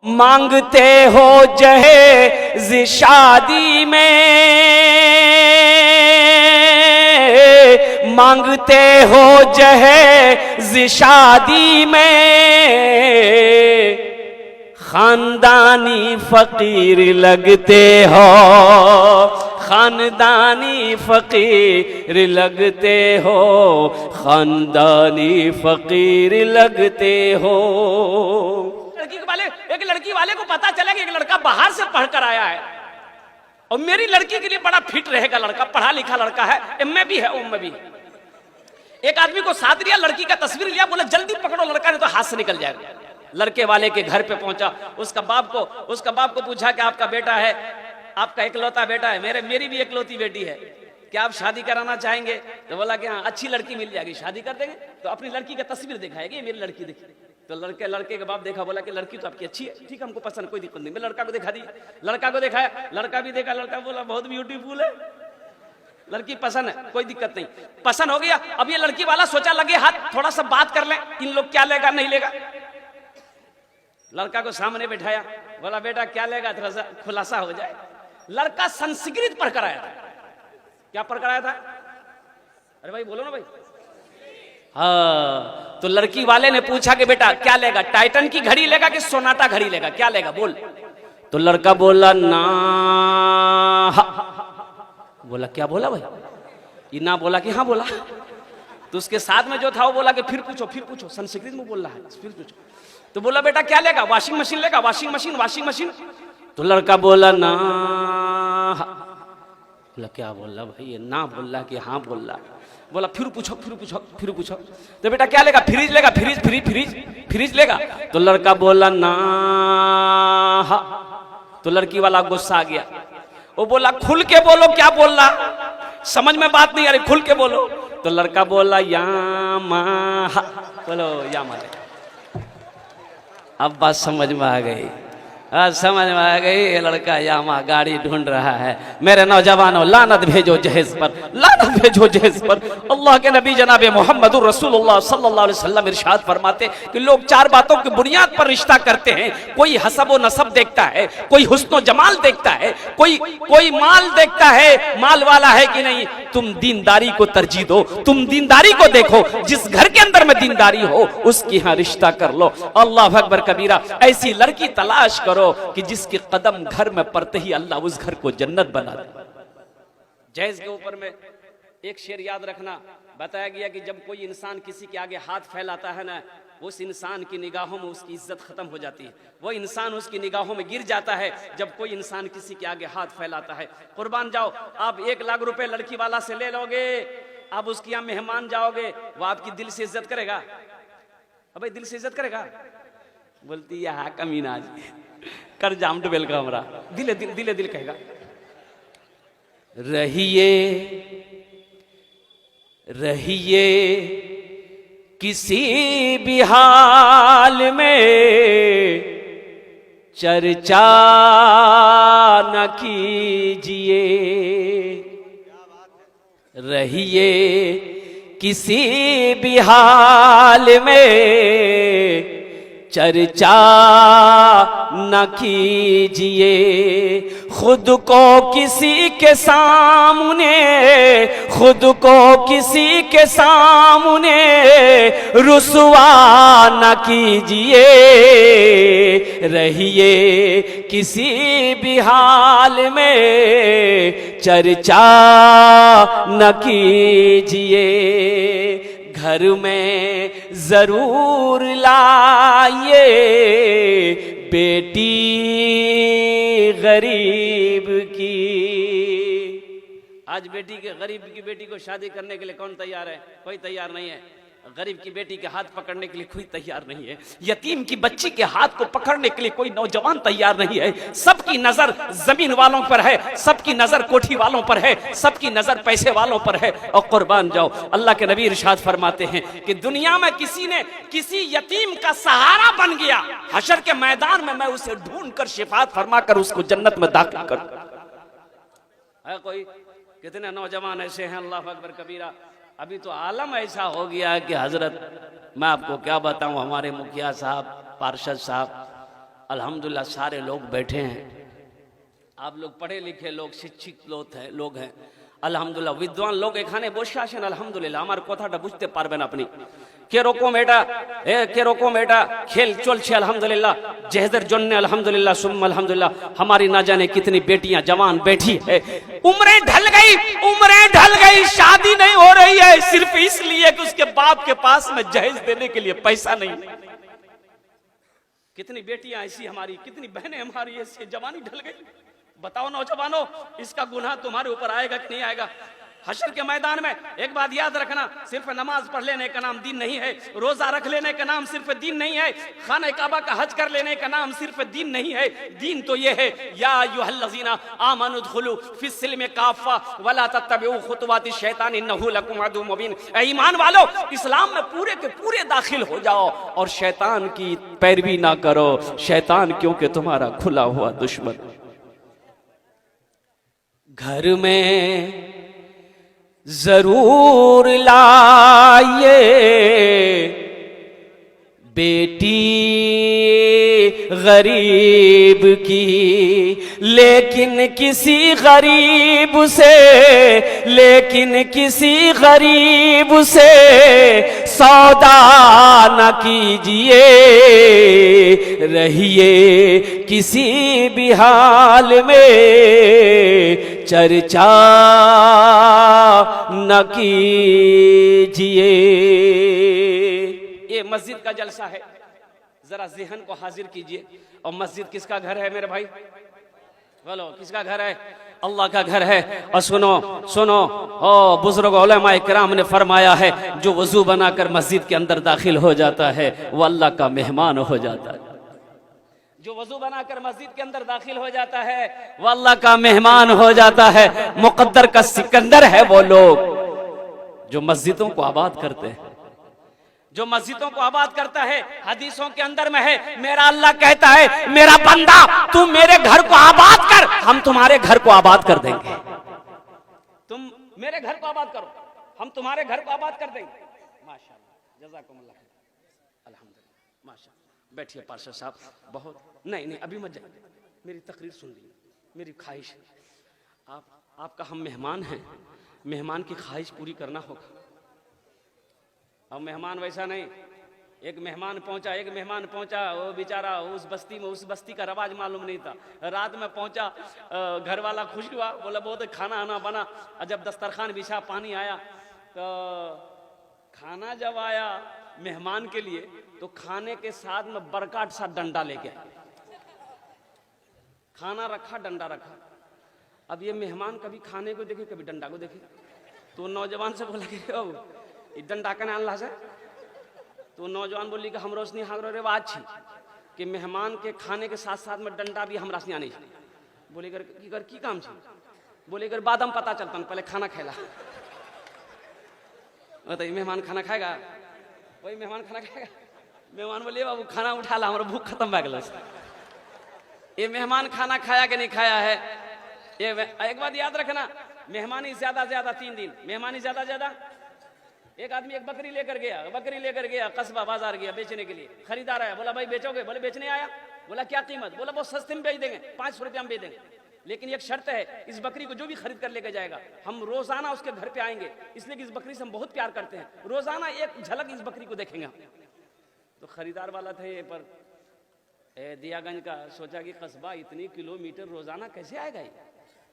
मांगते हो जहेज शादी में, मांगते हो जहेज शादी में, खानदानी फकीर लगते हो, खानदानी फकीर लगते हो, खानदानी फकीर लगते हो। एक लड़की वाले को पता चला कि एक लड़का बाहर से पढ़कर आया है और मेरी लड़की के लिए बड़ा फिट रहेगा लड़का, पढ़ा लिखा लड़का है, एमए भी है, उम्मे भी। एक आदमी को साथ लिया, लड़की का तस्वीर लिया, बोला जल्दी पकड़ो लड़का नहीं तो हाथ से निकल जाएगा। लड़के वाले के घर पे पहुंचा, उसका बाप को पूछा कि आपका बेटा है, आपका इकलौता बेटा है, मेरी भी इकलौती बेटी है, क्या आप शादी कराना चाहेंगे? तो बोला कि हाँ, अच्छी लड़की मिल जाएगी, शादी कर देंगे। तो अपनी लड़की का तस्वीर दिखाएगी, मेरी लड़की देखी। तो लड़के के बाप देखा, बोला कि लड़की तो आपकी अच्छी है, ठीक है, हमको पसंद, कोई दिक्कत नहीं। मैं लड़का को दिखा दी, लड़का को दिखाया, लड़का भी देखा, लड़का बोला बहुत ब्यूटीफुल है, लड़की पसंद है, कोई दिक्कत नहीं, पसंद हो गया। अब ये लड़की वाला सोचा लगे हाथ थोड़ा सा बात कर लें, इन लोग क्या लेगा नहीं लेगा। लड़का को सामने बैठाया, बोला बेटा क्या लेगा, थोड़ा सा खुलासा हो जाए। लड़का संस्कृत पढ़कर आया था। क्या पढ़कर आया था? अरे भाई बोलो ना भाई। हाँ, तो लड़की वाले ने पूछा कि बेटा क्या लेगा, टाइटन की घड़ी लेगा कि सोनाटा घड़ी लेगा, क्या लेगा बोल। तो लड़का बोला ना, बोला क्या बोला भाई, ये ना बोला कि हाँ बोला। तो उसके साथ में जो था वो बोला कि फिर पूछो, संस्कृत में बोल रहा है, फिर पूछो। तो बोला बेटा क्या लेगा, वॉशिंग मशीन लेगा, वॉशिंग मशीन। तो लड़का बोला ना, बोला क्या बोल रहा भाई, ये ना बोल रहा कि हाँ बोल रहा। बोला फिर पूछो। तो बेटा क्या लेगा, फ्रिज लेगा, फ्रिज लेगा। तो लड़का बोला ना। तो लड़की वाला गुस्सा आ गया, वो बोला खुल के बोलो, क्या बोल रहा, समझ में बात नहीं आ रही, खुल के बोलो। तो लड़का बोला यामा, बोलो यामा। अब बात समझ में आ गई, समझ में आ गई। ये लड़का यामा गाड़ी ढूंढ रहा है। मेरे नौजवानों, लानत भेजो जहेज पर, लानत भेजो जहेज पर। अल्लाह के नबी जनाब मोहम्मद रसूलुल्लाह सल्लल्लाहु अलैहि वसल्लम इरशाद फरमाते कि लोग चार बातों की बुनियाद पर रिश्ता करते हैं। कोई हसब व नसब देखता है, कोई हुस्न व जमाल देखता है, कोई माल देखता है, माल वाला है कि नहीं। तुम दीनदारी को तरजीह दो, तुम दीनदारी को देखो, जिस घर के अंदर में दीनदारी हो उसकी यहाँ रिश्ता कर लो। अल्लाह अकबर कबीरा। ऐसी लड़की तलाश करो कि जिसके कदम घर में पड़ते ही अल्लाह उस घर को जन्नत बना दे। जहेज के ऊपर में एक शेर याद रखना, बताया गया कि जब कोई इंसान किसी के आगे हाथ फैलाता है ना, उस इंसान की निगाहों में उसकी इज्जत खत्म हो जाती है, वो इंसान उसकी निगाहों में गिर जाता है जब कोई इंसान किसी के आगे हाथ फैलाता है। कुर्बान जाओ, आप 1 लाख रुपए लड़की वाला से ले लोगे, आप उसके यहाँ मेहमान जाओगे, वो आपकी दिल से इज्जत करेगा? अबे दिल से इज्जत करेगा? बोलती है हाँ कमीना कर जाम डुबेल का हमरा, दिले कहेगा। रहिए किसी भी हाल में, चर्चा न कीजिए। रहिए किसी भी हाल में, चर्चा न कीजिए। खुद को किसी के सामने, खुद को किसी के सामने रुसवा न कीजिए। रहिए किसी भी हाल में, चर्चा न कीजिए। घर में जरूर लाइए बेटी गरीब की। आज गरीब की बेटी को शादी करने के लिए कौन तैयार है? कोई तैयार नहीं है। गरीब की बेटी के हाथ पकड़ने के लिए कोई तैयार नहीं है। यतीम की बच्ची के हाथ को पकड़ने के लिए कोई नौजवान तैयार नहीं है। सबकी नजर जमीन वालों पर है, सबकी नजर कोठी वालों पर है, सबकी नजर पैसे वालों पर है। और कुर्बान जाओ, अल्लाह के नबी इरशाद फरमाते हैं कि दुनिया में किसी ने किसी यतीम का सहारा बन गया, हशर के मैदान में मैं उसे ढूंढ कर शिफात फरमा कर उसको जन्नत में दाखिल कर। कोई कितने नौजवान ऐसे हैं, अल्लाह अकबर कबीरा। अभी तो आलम ऐसा हो गया कि हजरत मैं आपको क्या बताऊं, हमारे मुखिया साहब, पार्षद साहब, अल्हम्दुलिल्लाह सारे लोग बैठे हैं, आप लोग पढ़े लिखे लोग, शिक्षित लोग हैं अल्हम्दुलिल्लाह, विद्वान लोग এখানে বসে আছেন আলহামদুলিল্লাহ। আমার কথাটা বুঝতে পারবেন আপনি কিরকম এটা খেল চলছে আলহামদুলিল্লাহ জেহেদের জন্য আলহামদুলিল্লাহ সুম্मा अल्हम्दुलिल्लाह। हमारी ना जाने कितनी बेटियां जवान बैठी है, उम्रें ढल गई, शादी नहीं हो रही है सिर्फ इसलिए कि उसके बाप के पास में जहेज देने के लिए पैसा नहीं। कितनी बेटियां ऐसी हमारी, कितनी बहनें हमारी ऐसी जवानी ढल गई। बताओ नौजवानों, इसका गुनाह तुम्हारे ऊपर आएगा कि नहीं आएगा? हशर के मैदान में एक बात याद रखना, सिर्फ नमाज पढ़ लेने का नाम दीन नहीं है, रोजा रख लेने का नाम सिर्फ दीन नहीं है, खाने काबा का हज कर लेने का नाम सिर्फ दीन नहीं है। दीन तो ये है या अय्युहल्लज़ीना आमनु दुखुलू फिस्सिल्मि काफ़ा वला तत्तबिउ खुतुवाति शैतान इन्नहु लकुम अदुव्वुम मुबीन। ऐ ईमान वालो, इस्लाम में पूरे के पूरे दाखिल हो जाओ और शैतान की पैरवी ना करो, शैतान क्योंकि तुम्हारा खुला हुआ दुश्मन। घर में जरूर लाइए बेटी गरीब की, लेकिन किसी गरीब से सौदा न कीजिए, रहिए किसी भी हाल में चर्चा न कीजिए। ये मस्जिद का जलसा है, जरा ज़हन को हाजिर कीजिए। और मस्जिद किसका घर है मेरे भाई? बोलो किसका घर है? अल्लाह का घर है। और सुनो सुनो, ओ बुजुर्ग उलमाए किराम ने फरमाया है, जो वजू बनाकर मस्जिद के अंदर दाखिल हो जाता है वो अल्लाह का मेहमान हो जाता है। जो वजू बनाकर मस्जिद के अंदर दाखिल हो जाता है वो अल्लाह का मेहमान हो जाता है। मुकद्दर का सिकंदर है वो लोग जो मस्जिदों को आबाद करते हैं, जो मस्जिदों को आबाद करता है। हदीसों के अंदर में है, मेरा अल्लाह कहता है, मेरा बंदा तू मेरे घर को आबाद कर, हम तुम्हारे घर को आबाद कर देंगे। तुम मेरे घर को आबाद करो, हम तुम्हारे घर को आबाद कर देंगे। माशाअल्लाह, जज़ाकुमुल्लाह, अल्हम्दुलिल्लाह, माशाअल्लाह। बैठिए पार्षद साहब। बहुत नहीं अभी मत जाइए, मेरी तकरीर सुन लीजिए, मेरी ख्वाहिश है, आपका हम मेहमान हैं, मेहमान की ख्वाहिश पूरी करना होगा। अब मेहमान वैसा नहीं, एक मेहमान पहुंचा, वो बेचारा उस बस्ती का रवाज मालूम नहीं था। रात में पहुंचा, घर वाला खुश हुआ, बोला बहुत खाना आना बना। और जब दस्तरखान बिछा, पानी आया, तो खाना जब आया मेहमान के लिए, तो खाने के साथ में बरकाट सा डंडा लेके आया। खाना रखा, डंडा रखा। अब ये मेहमान कभी खाने को देखे, कभी डंडा को देखे, तो नौजवान से बोला कि डंडा कने अल्लाह से, तो नौजवान बोली कि हम रोशनी हागरो रिवाज छी कि मेहमान के खाने के साथ साथ में डंडा भी हमरा से आने। बोले कर की काम छी? बोले कर बादम पता चलता पहले खाना खेला। बताइए मेहमान खाना खाएगा? वही मेहमान खाना खाएगा। मेहमान बोले बाबू खाना उठा ला, हमारा भूख खत्म हो गया। ये मेहमान खाना खाया कि नहीं खाया है? ये एक बात याद रखना, मेहमानी ज्यादा 3 दिन, मेहमानी ज्यादा। एक आदमी एक बकरी लेकर गया, कस्बा बाजार गया बेचने के लिए। खरीदार आया, बोला भाई बेचोगे? बोले बेचने आया। बोला क्या कीमत? बोला बहुत सस्ते में बेच देंगे, 500 रुपया में बेच देंगे, लेकिन एक शर्त है, इस बकरी को जो भी खरीद कर लेकर जाएगा, हम रोजाना उसके घर पे आएंगे, इसलिए कि इस बकरी से हम बहुत प्यार करते हैं, रोजाना एक झलक इस बकरी को देखेंगे। तो खरीदार वाला थे पर दियागंज का, सोचा कि कस्बा इतनी किलोमीटर रोजाना कैसे आएगा?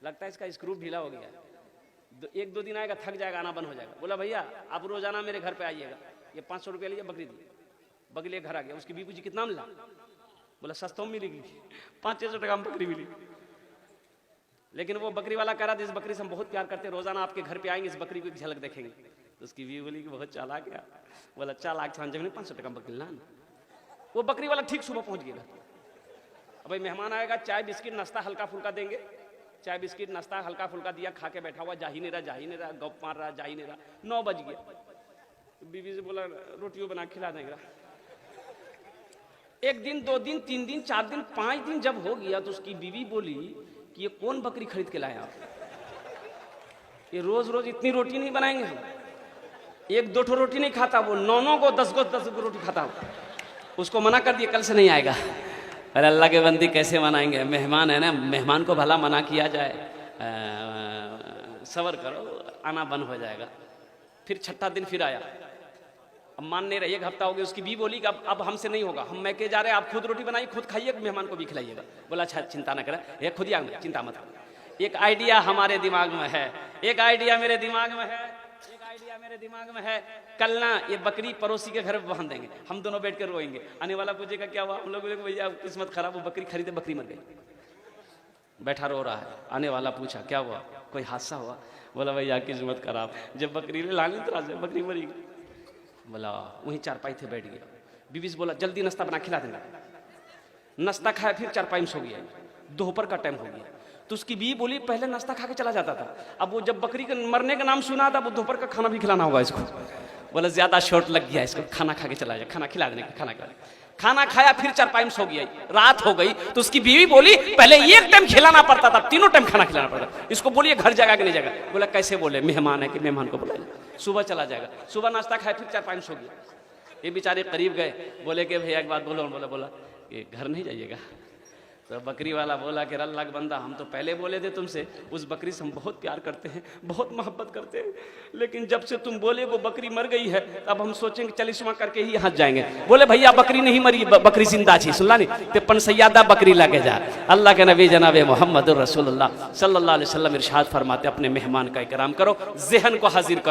लगता है इसका स्क्रू ढीला हो गया। 1-2 दिन आएगा, थक जाएगा, आना बंद हो जाएगा। बोला भैया आप रोजाना मेरे घर पे आइएगा, ये 500 रुपया लिए बकरी दी। बकरी घर आ गया, उसकी बीबू जी कितना मिला? बोला सस्ता में मिलेगी, 500-600 टका में बकरी मिली। लेकिन वो बकरी वाला कह रहा था इस बकरी से हम बहुत प्यार करते हैं, रोजाना आपके घर पे आएंगे, इस बकरी को एक झलक देखेंगे। तो उसकी बीवी बोली कि बहुत चालाक है। बोला चालाक था, 500 टका बकरी लाना। वो बकरी वाला ठीक सुबह पहुंच गया। अब भाई मेहमान आएगा, चाय बिस्किट नाश्ता हल्का फुल्का देंगे, चाय बिस्किट नाश्ता हल्का फुल्का दिया, खा के बैठा हुआ, जा ही नहीं रहा, गप मार रहा, जा ही नहीं रहा। 9 बज गया, बीवी से बोला रोटियों बना खिला देंगे। 1 दिन 2 दिन 3 दिन 4 दिन 5 दिन जब हो गया, तो उसकी बीवी बोली कि ये कौन बकरी खरीद के लाया? ये रोज रोज इतनी रोटी नहीं बनाएंगे हम। 1-2 ठो रोटी नहीं खाता वो, 9 को 10 को रोटी खाता। उसको मना कर दिया, कल से नहीं आएगा। अरे अल्लाह के बंदी कैसे मनाएंगे, मेहमान है ना, मेहमान को भला मना किया जाए। सबर करो, आना बंद हो जाएगा। फिर छठा दिन फिर आया, अब मान नहीं रही, एक हफ्ता हो गया। उसकी बीवी बोली कि अब हमसे नहीं होगा, हम मैके जा रहे हैं, आप खुद रोटी बनाइए, खुद खाइए, मेहमान को भी खिलाइएगा। बोला अच्छा चिंता ना करें, ये खुद ही आऊंगा, चिंता मत करो। एक आइडिया हमारे दिमाग में है, एक आइडिया मेरे दिमाग में है, एक आइडिया मेरे दिमाग में है। कल ना ये बकरी पड़ोसी के घर में बांध देंगे, हम दोनों बैठ कर रोएंगे। आने वाला पूछेगा क्या हुआ, हम लोग बोलेंगे भैया किस्मत खराब, वो बकरी खरीदे, बकरी मर गई। बैठा रो रहा है, आने वाला पूछा क्या हुआ, कोई हादसा हुआ? बोला भैया किस्मत खराब, जब बकरी लानी तरह बकरी मरी गई। बोला वहीं चारपाई थे बैठ गया। बीबी से बोला जल्दी नाश्ता बना खिला देना। नाश्ता खाया, फिर चारपाई में सो गया। दोपहर का टाइम हो गया, तो उसकी बीवी बोली पहले नाश्ता खा के चला जाता था, अब वो जब बकरी के मरने का नाम सुना था, वो दोपहर का खाना भी खिलाना होगा इसको। बोला ज्यादा शॉर्ट लग गया इसको, खाना खा के चला जाए, खाना खिला देने का, खाना खिला। खाना खाया, फिर चारपाई में सो गया। रात हो गई तो उसकी बीवी बोली पहले एक टाइम खिलाना पड़ता था, तीनों टाइम खाना खिलाना पड़ता। इसको बोलिए घर जाएगा कि नहीं जाएगा? बोला कैसे बोले, मेहमान है कि मेहमान को बुलाइए, सुबह चला जाएगा। सुबह नाश्ता खाया, फिर चारपाई में सो गया। ये बेचारे करीब गए, बोले कि भैया एक बात बोलो। बोला कि घर नहीं जाइएगा। तो बकरी वाला बोला कि अल्लाह का बंदा, हम तो पहले बोले थे तुमसे, उस बकरी से हम बहुत प्यार करते हैं, बहुत मोहब्बत करते हैं, लेकिन जब से तुम बोले वो बकरी मर गई है, अब हम सोचेंगे चलिस्मा करके ही यहाँ जाएंगे। बोले भैया बकरी नहीं मरी, बकरी जिंदा थी, सुनला नहीं ते पनसैयादा बकरी लगे जा। अल्लाह के नबी जनाब मोहम्मद रसूलुल्लाह सल्लल्लाहु अलैहि वसल्लम इरशाद फरमाते अपने मेहमान का इकराम करो, ज़हन को हाजिर करो।